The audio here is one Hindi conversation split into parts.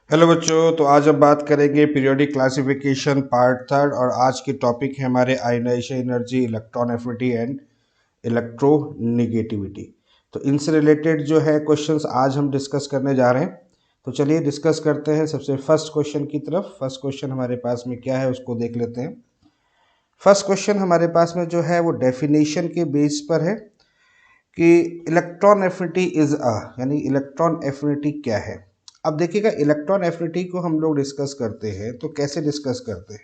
हेलो बच्चों, तो आज हम बात करेंगे पीरियोडिक क्लासिफिकेशन पार्ट थर्ड। और आज की टॉपिक है हमारे ionization energy, electron affinity and electronegativity. तो इनसे रिलेटेड जो है क्वेश्चंस आज हम डिस्कस करने जा रहे हैं। तो चलिए डिस्कस करते हैं सबसे फर्स्ट क्वेश्चन की तरफ। फर्स्ट क्वेश्चन हमारे पास में क्या है उसको देख लेते हैं। फर्स्ट क्वेश्चन हमारे पास में जो है वो डेफिनेशन के बेस पर है कि इलेक्ट्रॉन एफिनिटी इज अ, यानी इलेक्ट्रॉन एफिनिटी क्या है। अब देखिएगा, इलेक्ट्रॉन एफिनिटी को हम लोग डिस्कस करते हैं तो कैसे डिस्कस करते हैं।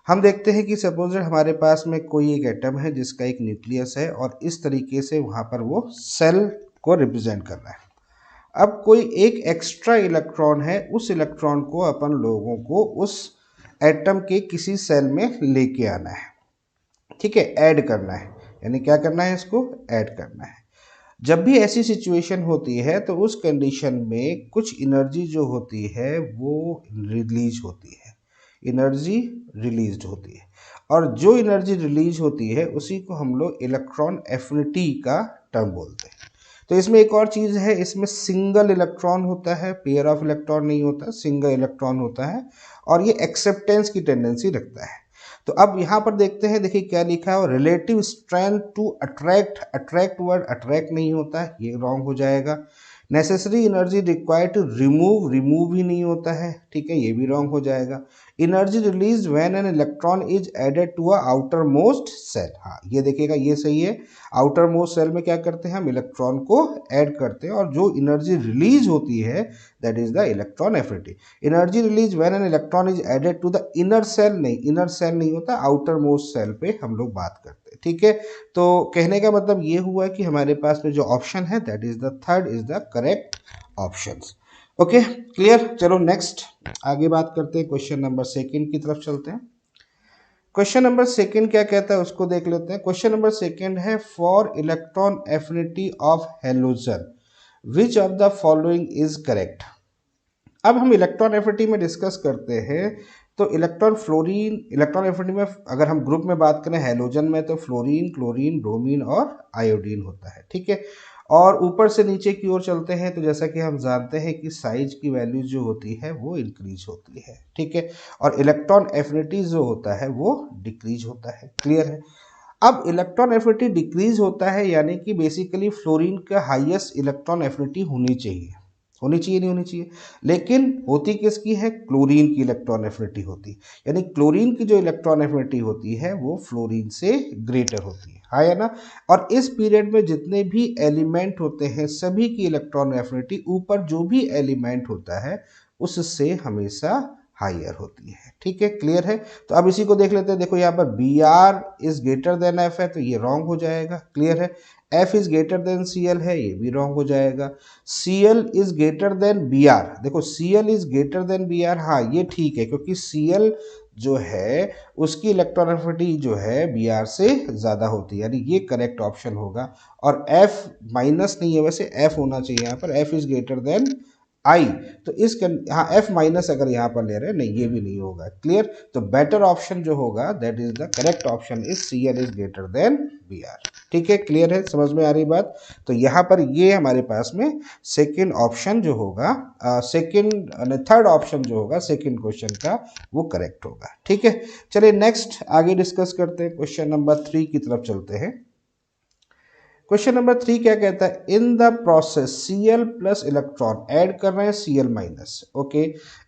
हम देखते हैं कि सपोज हमारे पास में कोई एक एटम है जिसका एक न्यूक्लियस है और इस तरीके से वहाँ पर वो सेल को रिप्रेजेंट कर रहा है। अब कोई एक एक्स्ट्रा इलेक्ट्रॉन है, उस इलेक्ट्रॉन को अपन लोगों को उस एटम के किसी सेल में लेके आना है। ठीक है, ऐड करना है, यानी क्या करना है, इसको ऐड करना है। जब भी ऐसी सिचुएशन होती है तो उस कंडीशन में कुछ एनर्जी जो होती है वो रिलीज होती है, एनर्जी रिलीज होती है। और जो एनर्जी रिलीज होती है उसी को हम लोग इलेक्ट्रॉन एफिनिटी का टर्म बोलते हैं। तो इसमें एक और चीज़ है, इसमें सिंगल इलेक्ट्रॉन होता है, पेयर ऑफ इलेक्ट्रॉन नहीं होता, सिंगल इलेक्ट्रॉन होता है और ये एक्सेप्टेंस की टेंडेंसी रखता है। तो अब यहाँ पर देखते हैं, देखिए क्या लिखा है, relative strength to attract, attract word attract नहीं होता है, ये रॉन्ग हो जाएगा। Necessary energy required to remove, remove ही नहीं होता है, ठीक है, ये भी रॉन्ग हो जाएगा। Energy release when an electron is added to a outermost shell, हाँ ये देखिएगा ये सही है। आउटर मोस्ट सेल में क्या करते हैं, हम इलेक्ट्रॉन को ऐड करते हैं और जो एनर्जी रिलीज होती है that is the electron affinity. Energy release when an electron is added to the inner shell, नहीं इनर सेल नहीं होता, आउटर मोस्ट सेल पे हम लोग बात करते हैं। ठीक है, तो कहने का मतलब ये हुआ कि हमारे पास में जो ऑप्शन है that is the third is the correct option. Okay, clear. चलो नेक्स्ट आगे बात करते हैं, क्वेश्चन नंबर सेकंड की तरफ चलते हैं। क्वेश्चन नंबर सेकंड क्या कहता है उसको देख लेते हैं। क्वेश्चन नंबर सेकंड है, for electron affinity of halogen which of the following is correct. अब हम इलेक्ट्रॉन एफिनिटी में डिस्कस करते हैं तो इलेक्ट्रॉन फ्लोरीन, इलेक्ट्रॉन एफिनिटी में अगर हम ग्रुप में बात करें हेलोजन में तो फ्लोरीन, क्लोरीन, ब्रोमीन और आयोडीन होता है। ठीक है, और ऊपर से नीचे की ओर चलते हैं तो जैसा कि हम जानते हैं कि साइज की वैल्यू जो होती है वो इंक्रीज होती है। ठीक है, और इलेक्ट्रॉन एफिनिटी जो होता है वो डिक्रीज होता है। क्लियर है। अब इलेक्ट्रॉन एफिनिटी डिक्रीज होता है यानी कि बेसिकली फ्लोरीन का हाईएस्ट इलेक्ट्रॉन एफिनिटी होनी चाहिए, होनी चाहिए नहीं होनी चाहिए, लेकिन होती किसकी है, क्लोरीन की इलेक्ट्रॉन एफिनिटी होती है। यानी क्लोरीन की जो इलेक्ट्रॉन एफिनिटी होती है वो फ्लोरीन से ग्रेटर होती है, हाँ या ना। और इस पीरियड में जितने भी एलिमेंट होते हैं सभी की इलेक्ट्रॉन एफिनिटी ऊपर जो भी एलिमेंट होता है उससे हमेशा हाइयर होती है। ठीक है, क्लियर है। तो अब इसी को देख लेते हैं। देखो यहाँ पर B R is greater than F है तो ये रॉन्ग हो जाएगा। क्लियर है। F is greater than C L है, ये भी रॉन्ग हो जाएगा। C L is greater than B R, देखो C L is greater than B R, हाँ ये ठीक है क्योंकि सी एल जो है उसकी इलेक्ट्रॉन एफिनिटी जो है बी आर से ज़्यादा होती है, यानी ये करेक्ट ऑप्शन होगा। और एफ माइनस नहीं है, वैसे एफ होना चाहिए यहाँ पर, F is greater than I. तो हाँ एफ माइनस अगर यहाँ पर ले रहे हैं, नहीं ये भी नहीं होगा। क्लियर। तो बेटर ऑप्शन जो होगा that is the correct option is C L is greater than B R. ठीक है, क्लियर है, समझ में आ रही बात। तो यहाँ पर ये हमारे पास में सेकंड ऑप्शन जो होगा, सेकंड थर्ड ऑप्शन जो होगा सेकंड क्वेश्चन का वो करेक्ट होगा। ठीक है, चलिए नेक्स्ट आगे डिस्कस करते हैं, क्वेश्चन नंबर 3 की तरफ चलते हैं। क्वेश्चन नंबर 3 क्या कहता है, in the process Cl plus electron add कर रहे हैं Cl माइनस, ओके,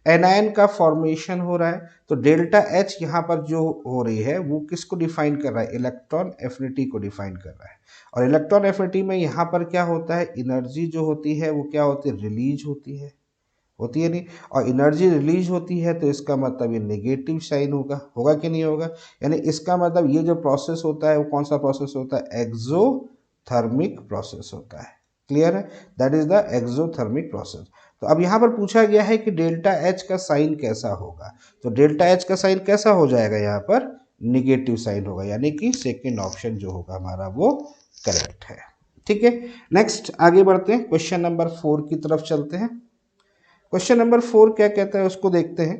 एनायन का फॉर्मेशन हो रहा है। तो डेल्टा H यहाँ पर जो हो रही है वो किसको डिफाइन कर रहा है, इलेक्ट्रॉन एफिनिटी को डिफाइन कर रहा है। और इलेक्ट्रॉन एफिनिटी में यहाँ पर क्या होता है, एनर्जी जो होती है वो क्या होती है, रिलीज होती है नहीं। और एनर्जी रिलीज होती है तो इसका मतलब ये नेगेटिव साइन होगा, होगा कि नहीं होगा। यानी इसका मतलब ये जो प्रोसेस होता है वो कौन सा प्रोसेस होता है, एक्सोथर्मिक प्रोसेस होता है। क्लियर है, that is the exothermic process. तो अब यहाँ पर पूछा गया है कि डेल्टा एच का साइन कैसा होगा। तो डेल्टा एच का साइन कैसा हो जाएगा, यहाँ पर निगेटिव साइन होगा, यानी कि सेकेंड ऑप्शन जो होगा हमारा वो करेक्ट है। ठीक है, नेक्स्ट आगे बढ़ते हैं, क्वेश्चन नंबर 4 की तरफ चलते हैं। क्वेश्चन नंबर 4 क्या कहता है उसको देखते हैं।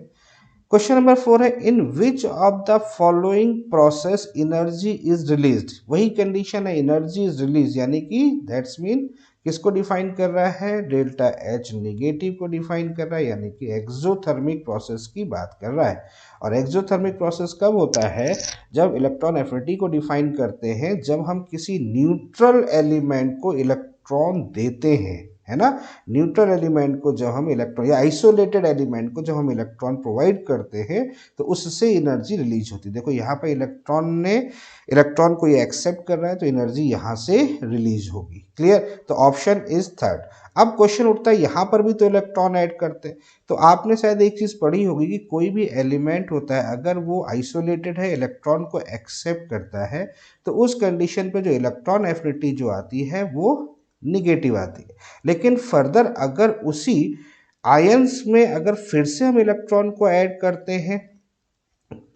क्वेश्चन नंबर 4 है, in which of the following process energy is released. वही कंडीशन है, एनर्जी इज रिलीज यानी कि दैट्स मीन किसको डिफाइन कर रहा है? डेल्टा एच नेगेटिव को डिफाइन कर रहा है, यानी कि एक्सोथर्मिक प्रोसेस की बात कर रहा है। और एक्सोथर्मिक प्रोसेस कब होता है? जब इलेक्ट्रॉन एफिनिटी को डिफाइन करते हैं जब हम किसी न्यूट्रल एलिमेंट को इलेक्ट्रॉन देते हैं, है ना। न्यूट्रल एलिमेंट को जब हम इलेक्ट्रॉन या आइसोलेटेड एलिमेंट को जब हम इलेक्ट्रॉन प्रोवाइड करते हैं तो उससे एनर्जी रिलीज होती है। देखो यहाँ पर इलेक्ट्रॉन को ये एक्सेप्ट कर रहा है तो एनर्जी यहाँ से रिलीज होगी। क्लियर? तो ऑप्शन इज थर्ड। अब क्वेश्चन उठता है यहाँ पर भी तो इलेक्ट्रॉन ऐड करते हैं, तो आपने शायद एक चीज पढ़ी होगी कि कोई भी एलिमेंट होता है अगर वो आइसोलेटेड है, इलेक्ट्रॉन को एक्सेप्ट करता है, तो उस कंडीशन पे जो इलेक्ट्रॉन एफिनिटी जो आती है वो निगेटिव आती है। लेकिन फर्दर अगर उसी आयंस में अगर फिर से हम इलेक्ट्रॉन को ऐड करते हैं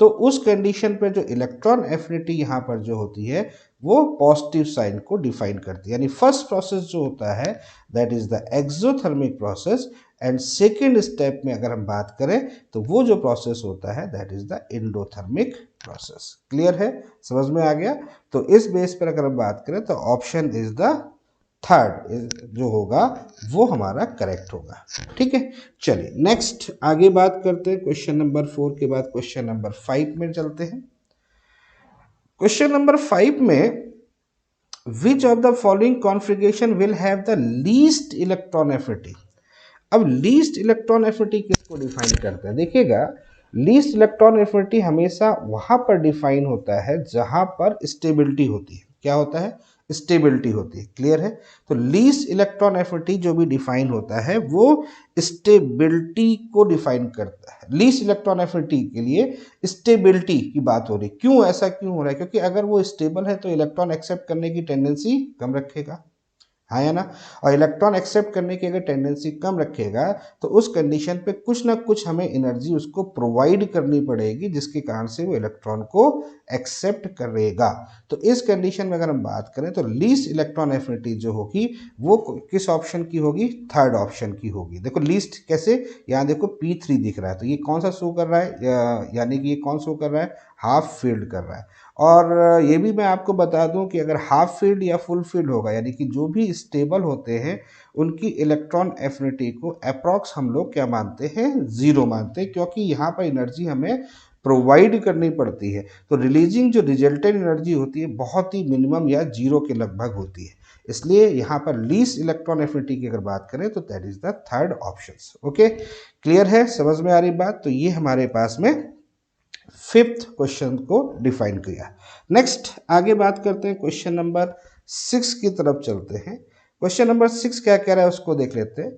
तो उस कंडीशन पे जो इलेक्ट्रॉन एफिनिटी यहाँ पर जो होती है वो पॉजिटिव साइन को डिफाइन करती है। यानी फर्स्ट प्रोसेस जो होता है that is the exothermic process, and second step में अगर हम बात करें तो वो जो प्रोसेस होता है that is the endothermic process. Clear है? समझ में आ गया? तो इस बेस पर अगर हम बात करें तो ऑप्शन इज द थर्ड जो होगा वो हमारा करेक्ट होगा। ठीक है, चलिए नेक्स्ट आगे बात करते हैं। क्वेश्चन नंबर 4 के बाद क्वेश्चन नंबर 5 में चलते हैं। क्वेश्चन नंबर 5 में विच of the following configuration will have the least electron affinity. अब लीस्ट इलेक्ट्रॉन एफिनिटी किसको डिफाइन करता है? देखिएगा, लीस्ट इलेक्ट्रॉन एफिनिटी हमेशा वहां पर डिफाइन होता है जहां पर स्टेबिलिटी होती है। क्या होता है? स्टेबिलिटी होती है। क्लियर है? तो लीस्ट इलेक्ट्रॉन एफिनिटी जो भी डिफाइन होता है वो स्टेबिलिटी को डिफाइन करता है। लीस्ट इलेक्ट्रॉन एफिनिटी के लिए स्टेबिलिटी की बात हो रही। क्यों ऐसा क्यों हो रहा है? क्योंकि अगर वो स्टेबल है तो इलेक्ट्रॉन एक्सेप्ट करने की टेंडेंसी कम रखेगा, हाँ या ना। और इलेक्ट्रॉन एक्सेप्ट करने की अगर टेंडेंसी कम रखेगा तो उस कंडीशन पे कुछ ना कुछ हमें एनर्जी उसको प्रोवाइड करनी पड़ेगी जिसके कारण से वो इलेक्ट्रॉन को एक्सेप्ट करेगा। तो इस कंडीशन में अगर हम बात करें तो लीस्ट इलेक्ट्रॉन एफिनिटी जो होगी वो किस ऑप्शन की होगी? थर्ड ऑप्शन की होगी। देखो लीस्ट कैसे, यहाँ देखो P3 दिख रहा है तो ये कौन सा शो कर रहा है? यानी कि ये कौन शो कर रहा है? हाफ फील्ड कर रहा है। और ये भी मैं आपको बता दूं कि अगर हाफ फील्ड या फुल फील्ड होगा, यानी कि जो भी स्टेबल होते हैं उनकी इलेक्ट्रॉन एफिनिटी को अप्रॉक्स हम लोग क्या मानते हैं? जीरो मानते हैं, क्योंकि यहाँ पर एनर्जी हमें प्रोवाइड करनी पड़ती है। तो रिलीजिंग जो रिजल्टेंट एनर्जी होती है बहुत ही मिनिमम या जीरो के लगभग होती है। इसलिए यहाँ पर लीस्ट इलेक्ट्रॉन एफिनिटी की अगर बात करें तो that is the third option. Okay, clear है? समझ में आ रही बात? तो ये हमारे पास में फिफ्थ क्वेश्चन को डिफाइन किया। नेक्स्ट आगे बात करते हैं, क्वेश्चन नंबर 6 की तरफ चलते हैं। क्वेश्चन नंबर 6 क्या कह रहा है उसको देख लेते हैं।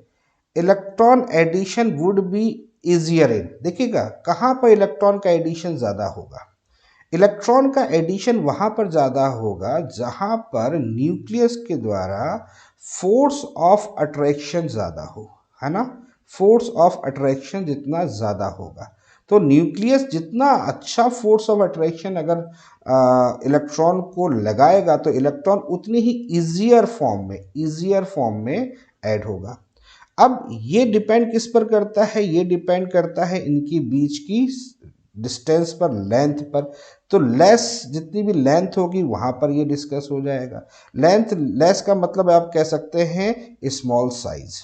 Electron addition would be easier in, देखिएगा कहाँ पर इलेक्ट्रॉन का एडिशन ज्यादा होगा? इलेक्ट्रॉन का एडिशन वहां पर ज्यादा होगा जहां पर न्यूक्लियस के द्वारा फोर्स ऑफ अट्रैक्शन ज्यादा हो, है ना। फोर्स ऑफ अट्रैक्शन जितना ज्यादा होगा तो न्यूक्लियस जितना अच्छा फोर्स ऑफ अट्रैक्शन अगर इलेक्ट्रॉन को लगाएगा तो इलेक्ट्रॉन उतनी ही इजियर फॉर्म में ऐड होगा। अब ये डिपेंड किस पर करता है? ये डिपेंड करता है इनकी बीच की डिस्टेंस पर, लेंथ पर। तो लेस जितनी भी लेंथ होगी वहां पर ये डिस्कस हो जाएगा। लेंथ लेस का मतलब आप कह सकते हैं स्मॉल साइज,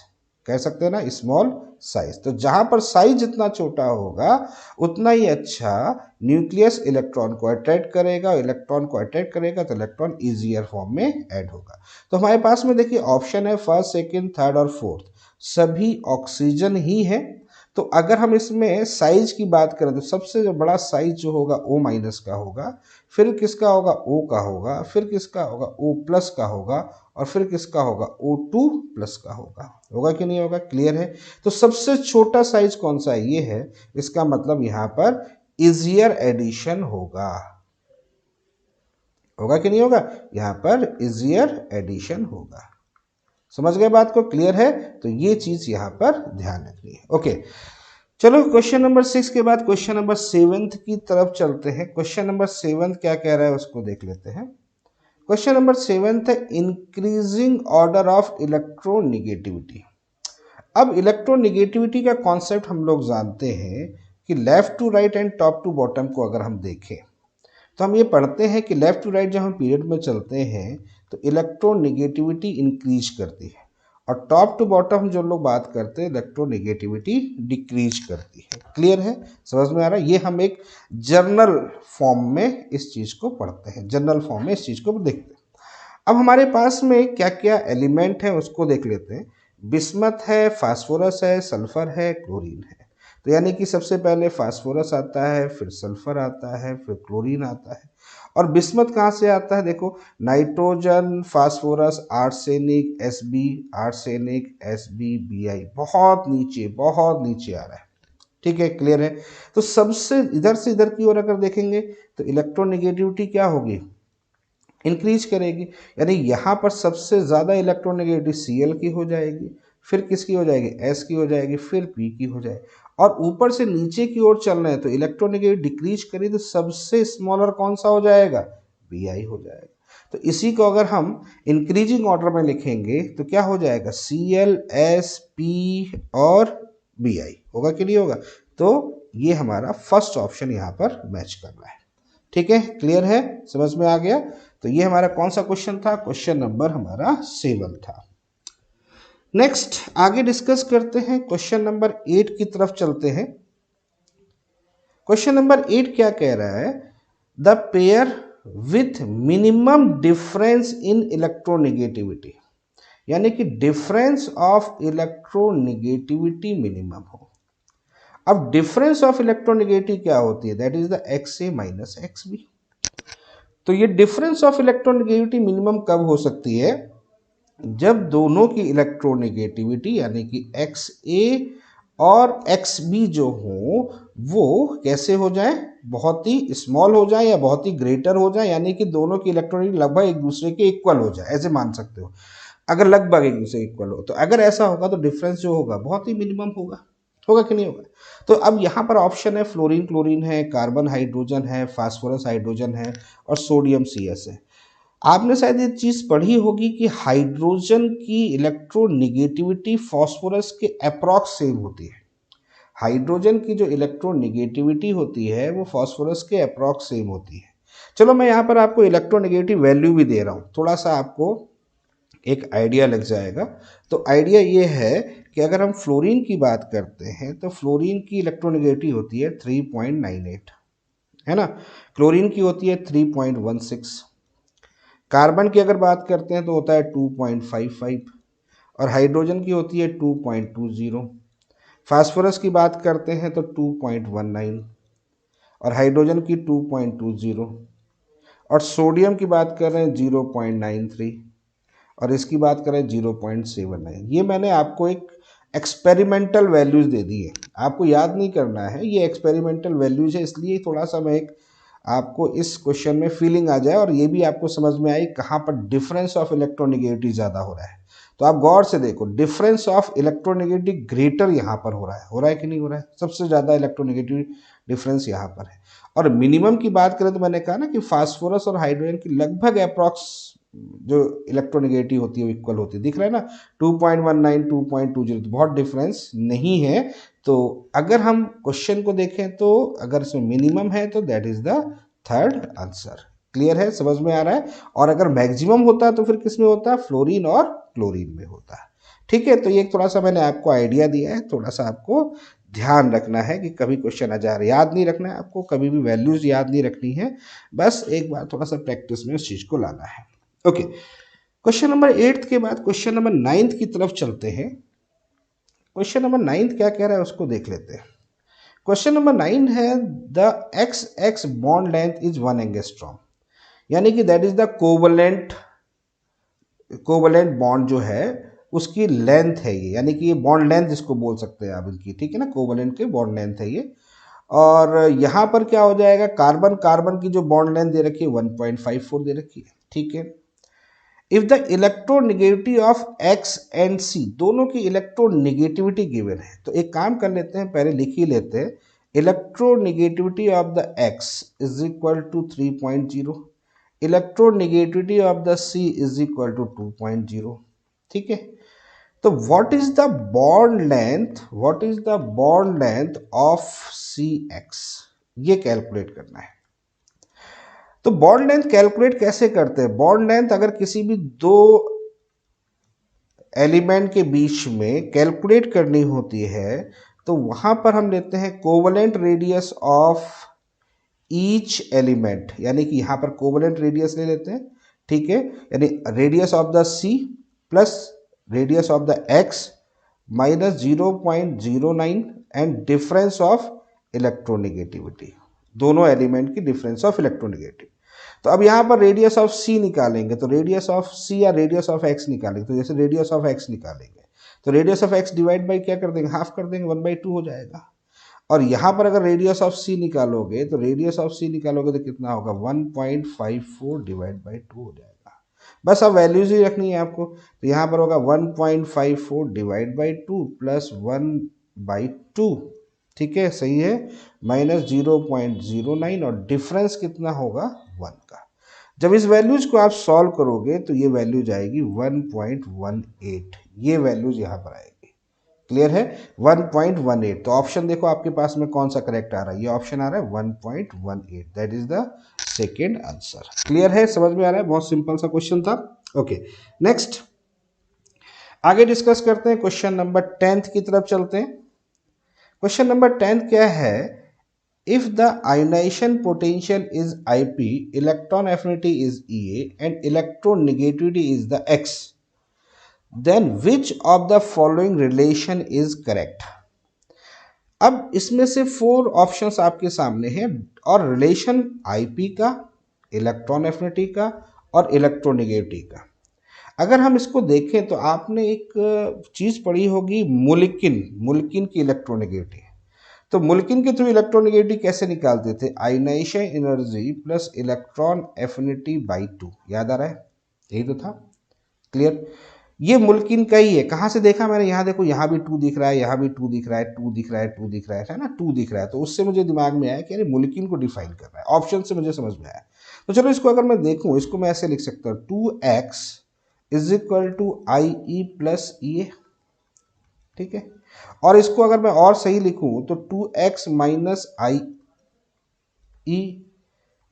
कह सकते हैं ना, स्मॉल साइज। तो जहां पर साइज जितना छोटा होगा उतना ही अच्छा न्यूक्लियस इलेक्ट्रॉन को अट्रैक्ट करेगा, इलेक्ट्रॉन को अट्रैक्ट करेगा तो इलेक्ट्रॉन इजियर फॉर्म में ऐड होगा। तो हमारे पास में देखिए ऑप्शन है फर्स्ट, सेकंड, थर्ड और फोर्थ, सभी ऑक्सीजन ही है। तो अगर हम इसमें साइज की बात करें तो सबसे जो बड़ा साइज जो होगा O- का होगा, फिर किसका होगा? O का होगा, फिर किसका होगा? O+ का होगा, और फिर किसका होगा? O2+ का होगा कि नहीं होगा? क्लियर है? तो सबसे छोटा साइज कौन सा है? ये है। इसका मतलब यहां पर इजियर एडिशन होगा कि नहीं होगा? यहां पर इजियर एडिशन होगा। समझ गए बात को? क्लियर है? तो ये चीज यहां पर ध्यान रखनी है। ओके, चलो क्वेश्चन नंबर 6 के बाद क्वेश्चन नंबर 7 की तरफ चलते हैं। क्वेश्चन नंबर 7 क्या कह रहा है उसको देख लेते हैं। क्वेश्चन नंबर 7 है इंक्रीजिंग ऑर्डर ऑफ इलेक्ट्रोनेगेटिविटी। अब इलेक्ट्रोनेगेटिविटी का कॉन्सेप्ट हम लोग जानते हैं कि left to right and top to bottom को अगर हम देखें तो हम ये पढ़ते हैं कि लेफ्ट टू राइट जब हम पीरियड में चलते हैं तो इलेक्ट्रोनेगेटिविटी इंक्रीज करती है, और टॉप टू बॉटम जो लोग बात करते हैं इलेक्ट्रोनेगेटिविटी डिक्रीज करती है। क्लियर है, समझ में आ रहा है? ये हम एक जर्नल फॉर्म में इस चीज को पढ़ते हैं, जर्नल फॉर्म में इस चीज को देखते हैं। अब हमारे पास में क्या क्या एलिमेंट है उसको देख लेते हैं। बिस्मथ है, फास्फोरस है, सल्फर है, क्लोरीन है। तो यानी कि सबसे पहले फास्फोरस आता है, फिर सल्फर आता है, फिर क्लोरीन आता है। और बिस्मथ कहाँ से आता है? देखो, nitrogen, phosphorus, arsenic, Sb, arsenic, Sb, Bi, बहुत नीचे आ रहा है। ठीक है, क्लियर है? तो सबसे इधर से इधर की ओर अगर देखेंगे तो इलेक्ट्रोनेगेटिविटी क्या होगी? इंक्रीज करेगी। यानी यहाँ पर सबसे ज़्यादा इलेक्ट्रोनेगेटिव Cl की हो जाएगी, फिर किसकी हो जाएगी? S की हो जाएगी, फिर P की हो जाएगी। और ऊपर से नीचे की ओर चल रहे हैं तो इलेक्ट्रोनेगेटिव डिक्रीज करी तो सबसे स्मॉलर कौन सा हो जाएगा? Bi हो जाएगा। तो इसी को अगर हम इंक्रीजिंग ऑर्डर में लिखेंगे तो क्या हो जाएगा? Cl, S, P और Bi होगा कि नहीं होगा? तो ये हमारा फर्स्ट ऑप्शन यहाँ पर मैच कर रहा है। ठीक है, क्लियर है, समझ में आ गया? तो ये हमारा कौन सा क्वेश्चन था? क्वेश्चन नंबर हमारा 7 था। नेक्स्ट आगे डिस्कस करते हैं, क्वेश्चन नंबर 8 की तरफ चलते हैं। क्वेश्चन नंबर 8 क्या कह रहा है? The pair with minimum difference in electronegativity, यानी कि डिफरेंस ऑफ इलेक्ट्रोनेगेटिविटी मिनिमम हो। अब डिफरेंस ऑफ इलेक्ट्रोनेगेटिविटी क्या होती है? That is the XA minus XB। तो ये डिफरेंस ऑफ इलेक्ट्रोनेगेटिविटी मिनिमम कब हो सकती है? जब दोनों की इलेक्ट्रोनेगेटिविटी यानी कि XA और XB जो हो वो कैसे हो जाए? बहुत ही स्मॉल हो जाए या बहुत ही ग्रेटर हो जाए, यानी कि दोनों की इलेक्ट्रोनेगेटिविटी लगभग एक दूसरे के इक्वल हो जाए, ऐसे मान सकते हो। अगर लगभग एक दूसरे इक्वल हो तो अगर ऐसा होगा तो डिफरेंस जो होगा बहुत ही मिनिमम होगा। होगा कि नहीं होगा? तो अब यहाँ पर ऑप्शन है फ्लोरीन क्लोरीन है, कार्बन हाइड्रोजन है, फास्फोरस हाइड्रोजन है और सोडियम CS है। आपने शायद ये चीज़ पढ़ी होगी कि हाइड्रोजन की इलेक्ट्रोनेगेटिविटी फास्फोरस के अप्रॉक्स सेम होती है। हाइड्रोजन की जो इलेक्ट्रोनेगेटिविटी होती है वो फास्फोरस के अप्रॉक्स सेम होती है। चलो मैं यहाँ पर आपको इलेक्ट्रोनेगेटिव वैल्यू भी दे रहा हूँ, थोड़ा सा आपको एक आइडिया लग जाएगा। तो आइडिया ये है कि अगर हम फ्लोरीन की बात करते हैं तो फ्लोरीन की इलेक्ट्रोनेगेटिविटी होती है 3.98, है ना। क्लोरीन की होती है 3.16। कार्बन की अगर बात करते हैं तो होता है 2.55 और हाइड्रोजन की होती है 2.20। फास्फोरस की बात करते हैं तो 2.19 और हाइड्रोजन की 2.20 और सोडियम की बात कर रहे हैं 0.93 और इसकी बात करें 0.79। ये मैंने आपको एक एक्सपेरिमेंटल वैल्यूज़ दे दी है, आपको याद नहीं करना है, ये एक्सपेरिमेंटल वैल्यूज़ है, इसलिए थोड़ा सा मैं एक आपको इस क्वेश्चन में फीलिंग आ जाए और ये भी आपको समझ में आई कहाँ पर डिफरेंस ऑफ इलेक्ट्रोनेगेटिविटी ज़्यादा हो रहा है। तो आप गौर से देखो, डिफरेंस ऑफ इलेक्ट्रोनेगेटिव ग्रेटर यहाँ पर हो रहा है कि नहीं हो रहा है? सबसे ज़्यादा इलेक्ट्रोनेगेटिव डिफरेंस यहाँ पर है। और मिनिमम की बात करें तो मैंने कहा ना कि फास्फोरस और हाइड्रोजन की लगभग अप्रॉक्स जो इलेक्ट्रोनेगेटिव होती है वो इक्वल होती है, दिख रहा है ना, 2.19 2.20, तो बहुत डिफरेंस नहीं है। तो अगर हम क्वेश्चन को देखें तो अगर इसमें मिनिमम है तो that is the third answer. Clear है, समझ में आ रहा है? और अगर मैक्सिमम होता है तो फिर किस में होता है? फ्लोरीन और क्लोरीन में होता है। ठीक है, तो ये थोड़ा सा मैंने आपको आइडिया दिया है, थोड़ा सा आपको ध्यान रखना है कि कभी क्वेश्चन आ जा रहा है, याद नहीं रखना है आपको, कभी भी वैल्यूज याद नहीं रखनी है, बस एक बार थोड़ा सा प्रैक्टिस में उस चीज को लाना है। ओके, क्वेश्चन नंबर 8 के बाद क्वेश्चन नंबर 9 की तरफ चलते हैं। क्वेश्चन नंबर 9 क्या कह रहा है उसको देख लेते हैं। क्वेश्चन नंबर 9 है the XX bond length is 1 angstrom, यानी कि that is the covalent bond जो है उसकी लेंथ है ये, यानी कि ये बॉन्ड लेंथ जिसको बोल सकते हैं आप इनकी, ठीक है ना, कोवलेंट के बॉन्ड लेंथ है ये। और यहाँ पर क्या हो जाएगा? कार्बन कार्बन की जो बॉन्ड लेंथ दे रखी है 1.54 दे रखी है, ठीक है। If the electronegativity of X and C, दोनों की इलेक्ट्रोनेगेटिविटी गिवन है, तो एक काम कर लेते हैं, पहले लिख ही लेते हैं। Electronegativity of the X is equal to 3.0, electronegativity of the C is equal to 2.0, ठीक है। तो what is the bond length of CX, ये कैलकुलेट करना है। तो बॉन्ड लेंथ कैलकुलेट कैसे करते हैं? बॉन्ड लेंथ अगर किसी भी दो एलिमेंट के बीच में कैलकुलेट करनी होती है तो वहां पर हम लेते हैं covalent radius of each element, यानी कि यहां पर कोवलेंट रेडियस ले लेते हैं, ठीक है, यानी radius of the C plus radius of the X minus 0.09 and difference of electronegativity, दोनों एलिमेंट की डिफरेंस ऑफ इलेक्ट्रोनेगेटिव। तो अब यहाँ पर रेडियस ऑफ सी निकालेंगे तो रेडियस ऑफ सी या रेडियस ऑफ एक्स निकालेंगे, तो जैसे रेडियस ऑफ एक्स निकालेंगे तो radius of x divide by क्या कर देंगे, हाफ कर देंगे, 1/2 हो जाएगा। और यहाँ पर अगर रेडियस ऑफ सी निकालोगे तो रेडियस ऑफ सी निकालोगे तो कितना होगा, 1.54 डिवाइड बाई 2 हो जाएगा। बस अब वैल्यूज ही रखनी है आपको, तो यहाँ पर होगा 1.54 डिवाइड बाई 2 प्लस 1/2, ठीक है, सही है, माइनस 0.09 और डिफरेंस कितना होगा 1 का। जब इस वैल्यूज को आप सॉल्व करोगे तो ये वैल्यूज आएगी 1.18, ये वैल्यूज यहाँ पर आएगी। क्लियर है, 1.18। तो ऑप्शन देखो आपके पास में कौन सा करेक्ट आ रहा है, ये ऑप्शन आ रहा है 1.18, that is the second answer. Clear है, समझ में आ रहा है, बहुत सिंपल सा क्वेश्चन था। ओके, नेक्स्ट आगे डिस्कस करते हैं, क्वेश्चन नंबर 10 की तरफ चलते हैं। क्वेश्चन नंबर 10 क्या है, if the ionization potential is IP, electron affinity is EA and electronegativity is the X, then which of the following relation is correct? अब इसमें से 4 ऑप्शंस आपके सामने हैं और रिलेशन IP का, इलेक्ट्रॉन एफिनिटी का और इलेक्ट्रोनेगेटिविटी का। अगर हम इसको देखें तो आपने एक चीज पढ़ी होगी, मुल्किन की इलेक्ट्रोनेगेटिविटी। तो मुल्किन के थ्रू इलेक्ट्रोनेगेटिविटी कैसे निकालते थे, ionization energy plus electron affinity by 2, याद आ रहा है, यही तो था। क्लियर, ये मुल्किन का ही है। कहाँ से देखा मैंने, यहाँ देखो, यहाँ भी 2 दिख रहा है, यहाँ भी 2 दिख रहा है, 2 दिख रहा है, 2 दिख रहा है ना, 2 दिख रहा है। तो उससे मुझे दिमाग में आया कि अरे मुल्किन को डिफाइन कर रहा है, ऑप्शन से मुझे समझ में आया। तो चलो इसको अगर मैं देखूँ, इसको मैं ऐसे लिख सकता हूँ, 2x is equal to I E plus E A, ठीक है। और इसको अगर मैं और सही लिखूं तो 2x minus I E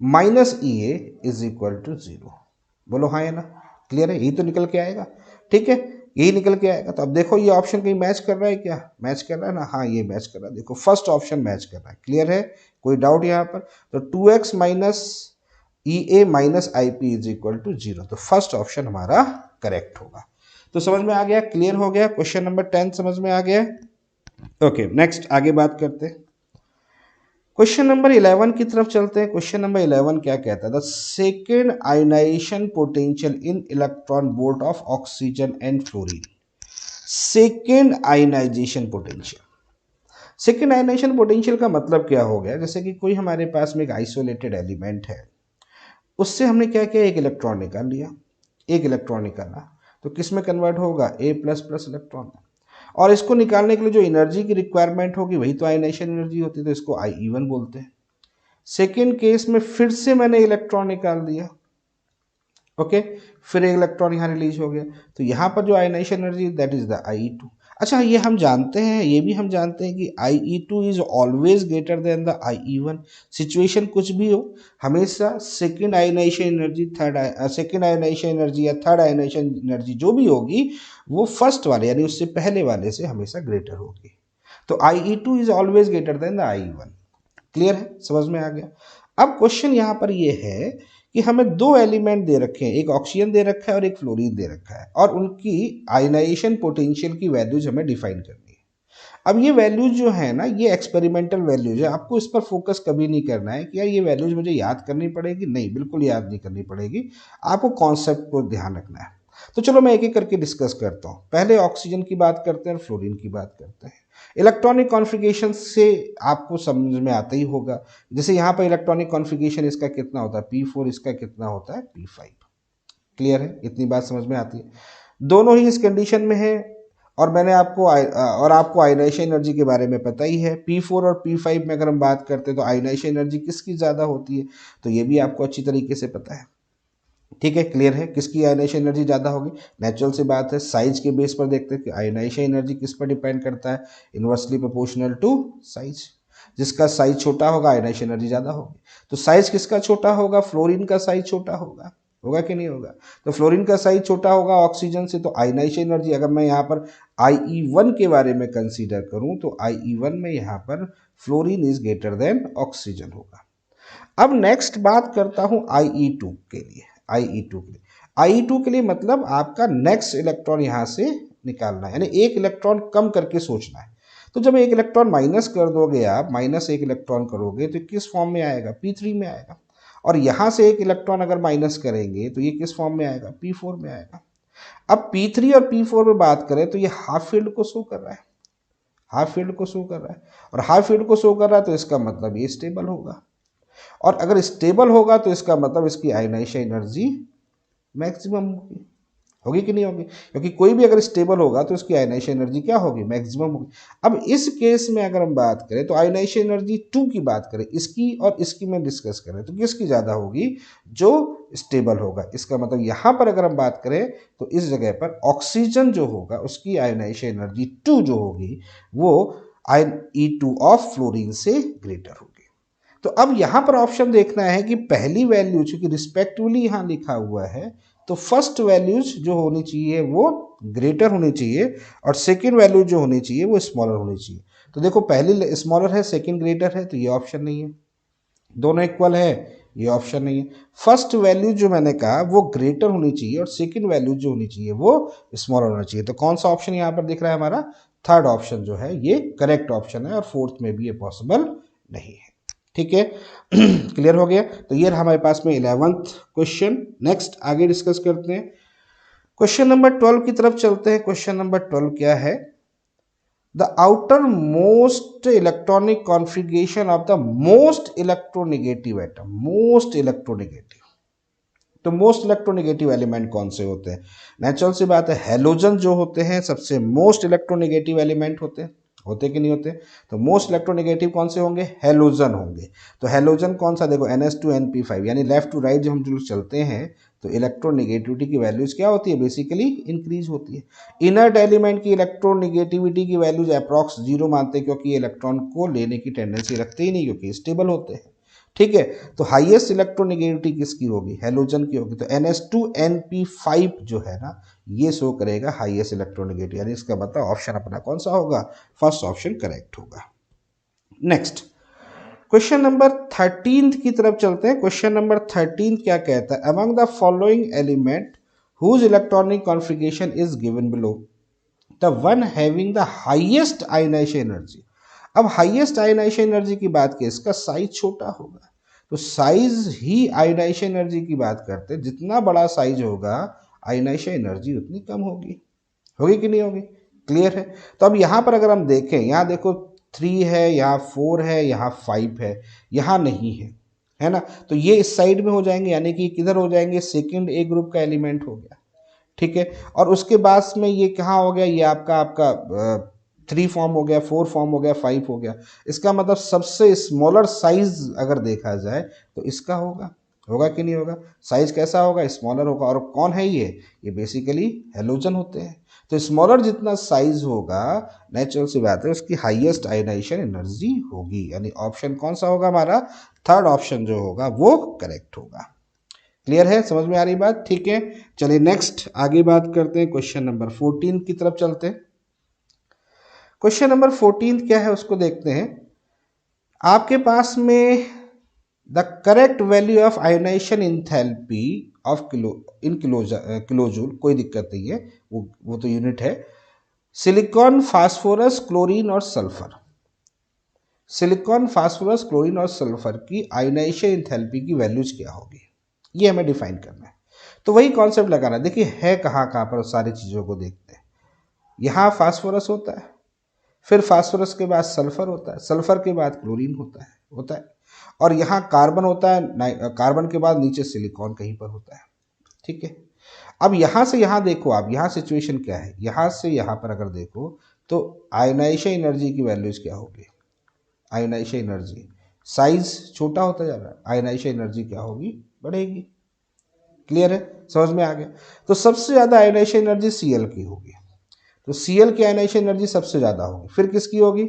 minus E A is equal to 0। बोलो हाँ या ना, क्लियर है, यही तो निकल के आएगा, ठीक है, यही निकल के आएगा। तो अब देखो ये ऑप्शन कहीं मैच कर रहा है क्या, मैच कर रहा है ना, हाँ ये मैच कर रहा है, देखो फर्स्ट ऑप्शन मैच कर रहा है। क्लियर है, कोई डाउट यहाँ पर? तो 2x minus E A minus I P is equal to 0, तो फर्स्ट ऑप्शन हमारा करेक्ट होगा। तो समझ में आ गया, क्लियर हो गया, क्वेश्चन नंबर 10 समझ में आ गया। ओके, नेक्स्ट आगे बात करते हैं, क्वेश्चन नंबर 11 की तरफ चलते हैं। क्वेश्चन नंबर 11 क्या कहता है, the second ionization potential in electron volt of oxygen and fluorine. Second ionization potential, second ionization potential का मतलब क्या हो गया, जैसे कि कोई हमारे पास में एक आइसोलेटेड एलिमेंट है, उससे हमने क्या किया, एक इलेक्ट्रॉन निकाल लिया, एक इलेक्ट्रॉन निकाला तो किस में कन्वर्ट होगा, ए प्लस प्लस इलेक्ट्रॉन। और इसको निकालने के लिए जो एनर्जी की रिक्वायरमेंट होगी वही तो आयनाइजेशन एनर्जी होती है, तो इसको IE1 बोलते हैं। सेकेंड केस में फिर से मैंने इलेक्ट्रॉन निकाल दिया, ओके, फिर एक इलेक्ट्रॉन यहाँ रिलीज हो गया, तो यहाँ पर जो ionization energy that is the IE2। अच्छा, ये हम जानते हैं, ये भी हम जानते हैं कि IE2 is always greater than the IE1। Situation कुछ भी हो, हमेशा second ionization energy, second ionization energy या थर्ड आयनाइजेशन एनर्जी जो भी होगी वो फर्स्ट वाले यानी उससे पहले वाले से हमेशा ग्रेटर होगी। तो IE2 is always greater than the IE1। Clear है, समझ में आ गया। अब क्वेश्चन यहाँ पर ये है कि हमें 2 एलिमेंट दे रखे हैं, एक ऑक्सीजन दे रखा है और एक फ्लोरीन दे रखा है, और उनकी आयनाइजेशन पोटेंशियल की वैल्यूज हमें डिफाइन करनी है। अब ये वैल्यूज जो है ना, ये एक्सपेरिमेंटल वैल्यूज है, आपको इस पर फोकस कभी नहीं करना है कि यार ये वैल्यूज मुझे याद करनी पड़ेगी, नहीं, बिल्कुल याद नहीं करनी पड़ेगी, आपको कॉन्सेप्ट को ध्यान रखना है। तो चलो मैं एक एक करके डिस्कस करता हूँ। पहले ऑक्सीजन की बात करते हैं और फ्लोरीन की बात करते हैं। इलेक्ट्रॉनिक कॉन्फ़िगरेशन से आपको समझ में आता ही होगा, जैसे यहाँ पर इलेक्ट्रॉनिक कॉन्फ़िगरेशन इसका कितना होता है, P4, इसका कितना होता है, P5। क्लियर है, इतनी बात समझ में आती है। दोनों ही इस कंडीशन में है और मैंने आपको आपको आयनाइजेशन एनर्जी के बारे में पता ही है। P4 और P5 में अगर हम बात करते हैं तो आयनाइजेशन एनर्जी किसकी ज़्यादा होती है, तो ये भी आपको अच्छी तरीके से पता है, ठीक है, क्लियर है, किसकी आयनाइजेशन एनर्जी ज़्यादा होगी। नेचुरल सी बात है, साइज के बेस पर देखते हैं कि आयनाइजेशन एनर्जी किस पर डिपेंड करता है, इन्वर्सली प्रोपोर्शनल टू साइज। जिसका साइज छोटा होगा आयनाइजेशन एनर्जी ज़्यादा होगी। तो साइज किसका छोटा होगा? फ्लोरीन का साइज छोटा होगा। होगा कि नहीं होगा? तो फ्लोरीन का साइज छोटा होगा ऑक्सीजन से, तो आयनाइजेशन एनर्जी अगर मैं यहाँ पर IE1 के बारे में कंसीडर करूँ तो IE1 में यहाँ पर fluorine is greater then oxygen होगा। अब नेक्स्ट बात करता हूँ IE2 के लिए। IE2 के लिए मतलब आपका नेक्स्ट इलेक्ट्रॉन यहाँ से निकालना है, यानी एक इलेक्ट्रॉन कम करके सोचना है। तो जब एक इलेक्ट्रॉन माइनस कर दोगे आप, -1 इलेक्ट्रॉन करोगे तो किस फॉर्म में आएगा? P3 में आएगा। और यहाँ से एक इलेक्ट्रॉन अगर माइनस करेंगे तो ये किस फॉर्म में आएगा? P4 में आएगा। अब P3 और P4 में बात करें तो ये हाफ फील्ड को शो कर रहा है, हाफ फील्ड को शो कर रहा है, और हाफ फील्ड को शो कर रहा है तो इसका मतलब ये स्टेबल होगा, और अगर स्टेबल होगा तो इसका मतलब इसकी आयनाइजेशन एनर्जी मैक्सिमम होगी। होगी कि नहीं होगी? क्योंकि कोई भी अगर स्टेबल होगा तो उसकी आयनाइजेशन एनर्जी क्या होगी? मैक्सिमम होगी। अब इस केस में अगर हम बात करें तो आयनाइजेशन एनर्जी 2 की बात करें, इसकी और इसकी में डिस्कस करें तो किसकी ज़्यादा होगी? जो स्टेबल होगा। इसका मतलब यहाँ पर अगर हम बात करें तो इस जगह पर ऑक्सीजन जो होगा उसकी आयनाइजेशन एनर्जी 2 जो होगी वो E2 ऑफ फ्लोरीन से ग्रेटर होगी। तो अब यहाँ पर ऑप्शन देखना है कि पहली वैल्यू चूंकि रिस्पेक्टिवली यहाँ लिखा हुआ है तो फर्स्ट वैल्यूज जो होनी चाहिए वो ग्रेटर होनी चाहिए और सेकंड वैल्यू जो होनी चाहिए वो स्मॉलर होनी चाहिए। तो देखो पहली स्मॉलर है, सेकंड ग्रेटर है, तो ये ऑप्शन नहीं है। दोनों इक्वल है, ये ऑप्शन नहीं है। फर्स्ट वैल्यू जो मैंने कहा वो ग्रेटर होनी चाहिए और सेकंड वैल्यू जो होनी चाहिए वो स्मॉलर होना चाहिए। तो कौन सा ऑप्शन यहाँ पर दिख रहा है? हमारा थर्ड ऑप्शन जो है ये करेक्ट ऑप्शन है, और फोर्थ में भी ये पॉसिबल नहीं है। ठीक है, क्लियर हो गया। तो ये हमारे पास में 11th क्वेश्चन। नेक्स्ट आगे डिस्कस करते हैं, क्वेश्चन नंबर 12 की तरफ चलते हैं। क्वेश्चन नंबर 12 क्या है? The outer most electronic configuration of the most electronegative atom. Most electronegative, तो मोस्ट इलेक्ट्रोनेगेटिव एलिमेंट कौन से होते हैं? नेचुरल सी बात है, हेलोजन जो होते हैं सबसे मोस्ट इलेक्ट्रोनेगेटिव एलिमेंट होते हैं। होते कि नहीं होते? तो मोस्ट इलेक्ट्रोनेगेटिव कौन से होंगे? हेलोजन होंगे। तो हेलोजन कौन सा? देखो NH2 NP5, यानी लेफ्ट टू राइट जब हम जो चलते हैं तो इलेक्ट्रोनेगेटिविटी की वैल्यूज क्या होती है? बेसिकली इंक्रीज होती है। इनर्ट एलिमेंट की इलेक्ट्रोनेगेटिविटी की वैल्यूज अप्रॉक्स 0 मानते हैं, क्योंकि इलेक्ट्रॉन को लेने की टेंडेंसी रखते ही नहीं, क्योंकि स्टेबल होते हैं। ठीक है, तो हाईएस्ट इलेक्ट्रोनेगेटिविटी किसकी होगी? हेलोजन की होगी। तो NH2NP5 जो है ना ये शो करेगा हाईएस्ट इलेक्ट्रोनेगेटिव, यानी इसका मतलब ऑप्शन अपना कौन सा होगा? फर्स्ट ऑप्शन करेक्ट होगा। नेक्स्ट क्वेश्चन नंबर 13 की तरफ चलते हैं। क्वेश्चन नंबर 13 क्या कहता है? Among the following element whose electronic configuration is given below the one having the highest ionization energy. अब हाईएस्ट आयनाइजेशन एनर्जी की बात की, इसका साइज छोटा होगा, तो साइज ही आयनाइजेशन एनर्जी की बात करते हैं। जितना बड़ा साइज होगा आयनाइजेशन एनर्जी उतनी कम होगी। होगी कि नहीं होगी? क्लियर है। तो अब यहाँ पर अगर हम देखें, यहाँ देखो 3 है, यहाँ 4 है, यहाँ 5 है, यहाँ नहीं है ना? तो ये इस साइड में हो जाएंगे, यानी कि किधर हो जाएंगे? सेकंड ए ग्रुप का एलिमेंट हो गया। ठीक है, और उसके बाद में ये कहाँ हो गया? ये आपका 3 फॉर्म हो गया, 4 फॉर्म हो गया, 5 हो गया। इसका मतलब सबसे स्मॉलर साइज अगर देखा जाए तो इसका होगा। होगा कि नहीं होगा? साइज कैसा होगा? स्मॉलर होगा। और कौन है ये बेसिकली हेलोजन होते हैं। तो स्मॉलर जितना साइज होगा, नेचुरल सी बात है, उसकी हाईएस्ट आयनाइजेशन एनर्जी होगी। यानी ऑप्शन कौन सा होगा हमारा? थर्ड ऑप्शन जो होगा वो करेक्ट होगा। क्लियर है? समझ में आ रही बात? ठीक है, चलिए नेक्स्ट आगे बात करते हैं। क्वेश्चन नंबर 14 की तरफ चलते हैं। क्वेश्चन नंबर 14 क्या है उसको देखते हैं। आपके पास में the correct value of ionization enthalpy of kilojoule, कोई दिक्कत नहीं है, वो तो यूनिट है। सिलिकॉन, फास्फोरस, क्लोरीन और सल्फर। सिलिकॉन, फास्फोरस, क्लोरीन और सल्फर की आयोनाइजेशन इंथैल्पी की वैल्यूज क्या होगी, ये हमें डिफाइन करना है। तो वही कॉन्सेप्ट लगाना है। देखिए है कहाँ पर सारी चीज़ों को देखते हैं। यहाँ फास्फोरस होता है, फिर फास्फोरस के बाद सल्फर होता है, सल्फर के बाद क्लोरीन होता है, और यहाँ कार्बन होता है, कार्बन के बाद नीचे सिलिकॉन कहीं पर होता है। ठीक है, अब यहाँ से यहाँ देखो, आप यहाँ सिचुएशन क्या है, यहाँ से यहाँ पर अगर देखो तो आयोनाइजेशन एनर्जी की वैल्यूज क्या होगी? आयोनाइजेशन एनर्जी, साइज छोटा होता जा रहा है, आयोनाइजेशन एनर्जी क्या होगी? बढ़ेगी। क्लियर है? समझ में आ गया। तो सबसे ज़्यादा आयोनाइजेशन एनर्जी Cl की होगी, तो Cl की आयोनाइजेशन एनर्जी सबसे ज़्यादा होगी। फिर किसकी होगी?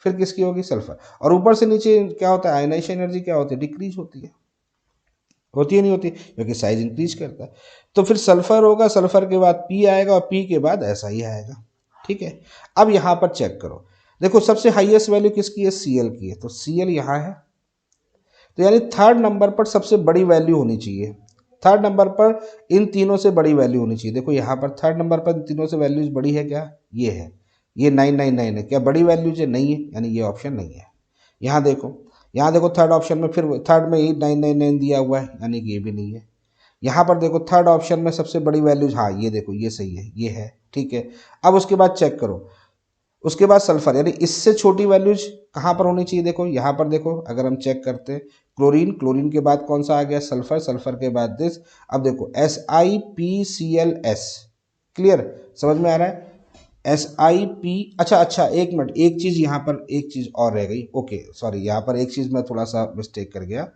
फिर किसकी होगी, सल्फर। और ऊपर से नीचे क्या होता है, आयनाइजेशन एनर्जी क्या होती है, डिक्रीज होती है नहीं होती, क्योंकि साइज इंक्रीज करता है। तो फिर सल्फर होगा, सल्फर के बाद पी आएगा और पी के बाद ऐसा ही आएगा। ठीक है, अब यहाँ पर चेक करो, देखो सबसे हाईएस्ट वैल्यू किसकी है, सीएल की है, तो सीएल यहाँ है, तो यानी थर्ड नंबर पर सबसे बड़ी वैल्यू होनी चाहिए, थर्ड नंबर पर इन तीनों से बड़ी वैल्यू होनी चाहिए। देखो यहाँ पर थर्ड नंबर पर इन तीनों से वैल्यूज बड़ी है क्या, ये है, ये 999 है, क्या बड़ी वैल्यूज है, नहीं है, यानी ये ऑप्शन नहीं है। यहाँ देखो थर्ड ऑप्शन में फिर थर्ड में ही 999 दिया हुआ है, यानी कि ये भी नहीं है। यहाँ पर देखो थर्ड ऑप्शन में सबसे बड़ी वैल्यूज, हाँ ये देखो ये सही है, ये है, ठीक है। अब उसके बाद चेक करो, उसके बाद सल्फर, यानी इससे छोटी वैल्यूज कहाँ पर होनी चाहिए, देखो यहाँ पर देखो, अगर हम चेक करते हैं क्लोरीन, क्लोरीन के बाद कौन सा आ गया, सल्फर, सल्फर के बाद दिस। अब देखो SiPClS, क्लियर, समझ में आ रहा है, SiP। अच्छा एक मिनट, एक चीज़ यहाँ पर, एक चीज़ और रह गई, ओके सॉरी, यहाँ पर एक चीज़ मैं थोड़ा सा मिस्टेक कर गया,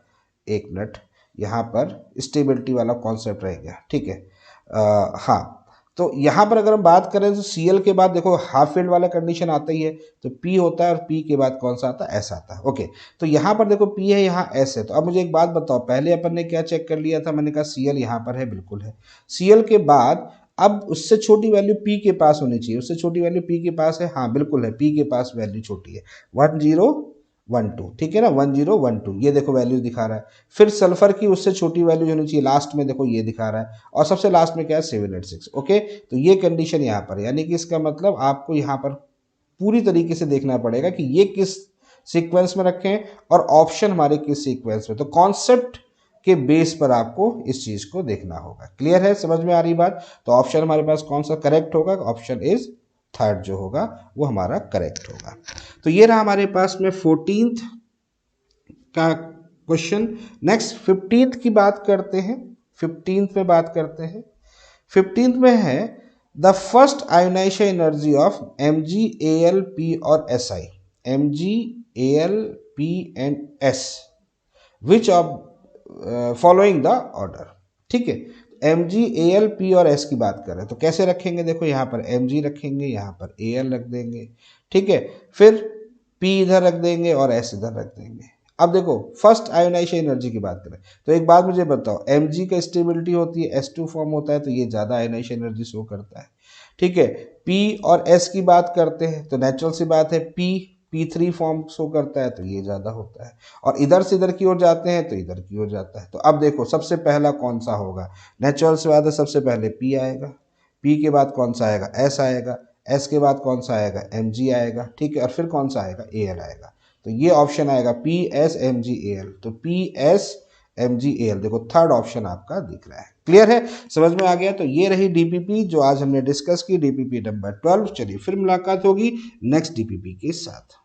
एक मिनट, यहाँ पर स्टेबिलिटी वाला कॉन्सेप्ट रह गया, ठीक है। हाँ, तो यहाँ पर अगर हम बात करें तो Cl के बाद देखो हाफ फील्ड वाला कंडीशन आता ही है, तो P होता है और P के बाद कौन सा आता है, S आता है, ओके। तो यहाँ पर देखो P है, यहाँ S है, तो अब मुझे एक बात बताओ, पहले अपन ने क्या चेक कर लिया था, मैंने कहा Cl यहाँ पर है, बिल्कुल है। Cl के बाद अब उससे छोटी वैल्यू P के पास होनी चाहिए, उससे छोटी वैल्यू P के पास है, हाँ बिल्कुल है, P के पास वैल्यू छोटी है, 1012, ठीक है ना, 1012, ये देखो वैल्यूज दिखा रहा है। फिर सल्फर की उससे छोटी वैल्यू होनी चाहिए, लास्ट में देखो ये दिखा रहा है, और सबसे लास्ट में क्या है, 786, ओके। तो ये कंडीशन यहाँ पर, यानी कि इसका मतलब आपको यहाँ पर पूरी तरीके से देखना पड़ेगा कि ये किस सीक्वेंस में रखें और ऑप्शन हमारे किस सीक्वेंस में, तो कॉन्सेप्ट के बेस पर आपको इस चीज को देखना होगा। क्लियर है, समझ में आ रही बात। तो ऑप्शन हमारे पास कौन सा करेक्ट होगा, ऑप्शन इज थर्ड जो होगा वो हमारा करेक्ट होगा। तो ये रहा हमारे पास में 14th का क्वेश्चन। नेक्स्ट 15th की बात करते हैं, 15th में बात करते हैं। 15th में है the first ionization energy of MgAlP और Si, MgAlP and S, which of following the order, ठीक है। MgAlP और S की बात कर रहे हैं, तो कैसे रखेंगे, देखो यहाँ पर Mg रखेंगे, यहाँ पर Al रख देंगे, ठीक है, फिर P इधर रख देंगे और S इधर रख देंगे। अब देखो फर्स्ट आयोनाइजेशन एनर्जी की बात करें, तो एक बात मुझे बताओ, Mg का स्टेबिलिटी होती है, S2 फॉर्म होता है, तो ये ज़्यादा आयोनाइजेशन एनर्जी शो करता है, ठीक है। P और S की बात करते हैं, तो नेचुरल सी बात है, P3 फॉर्म शो करता है, तो ये ज़्यादा होता है, और इधर से इधर की ओर जाते हैं तो इधर की ओर जाता है। तो अब देखो सबसे पहला कौन सा होगा, नेचुरल सी बात है, सबसे पहले P आएगा, P के बाद कौन सा आएगा, S आएगा, S के बाद कौन सा आएगा, Mg आएगा, ठीक है, और फिर कौन सा आएगा, Al आएगा। तो ये ऑप्शन आएगा PSMgAl, तो PSMgAl, देखो थर्ड ऑप्शन आपका दिख रहा है। क्लियर है, समझ में आ गया। तो ये रही DPP जो आज हमने डिस्कस की, DPP नंबर 12। चलिए फिर मुलाकात होगी नेक्स्ट DPP के साथ।